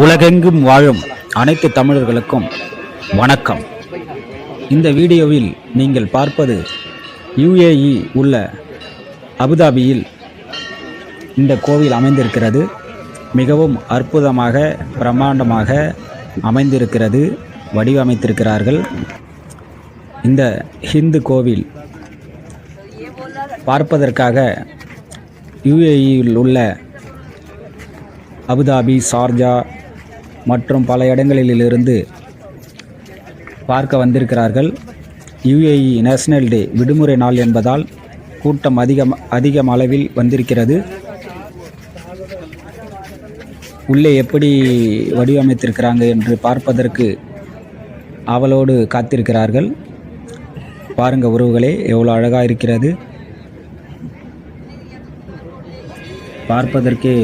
உலகெங்கும் வாழும் அனைத்து தமிழர்களுக்கும் வணக்கம். இந்த வீடியோவில் நீங்கள் பார்ப்பது UAE உள்ள அபுதாபியில் இந்த கோவில் அமைந்திருக்கிறது. மிகவும் அற்புதமாக பிரம்மாண்டமாக அமைந்திருக்கிறது, வடிவமைத்திருக்கிறார்கள். இந்த ஹிந்து கோவில் பார்ப்பதற்காக UAEயில் உள்ள அபுதாபி, ஷார்ஜா மற்றும் பல இடங்களிலிருந்து பார்க்க வந்திருக்கிறார்கள். UAE நேஷனல் டே விடுமுறை நாள் என்பதால் கூட்டம் அதிகம் அளவில் வந்திருக்கிறது. உள்ளே எப்படி வடிவமைத்திருக்கிறாங்க என்று பார்ப்பதற்கு ஆவலோடு காத்திருக்கிறார்கள். பாருங்க உறவுகளே, எவ்வளோ அழகாக இருக்கிறது. பார்ப்பதற்கே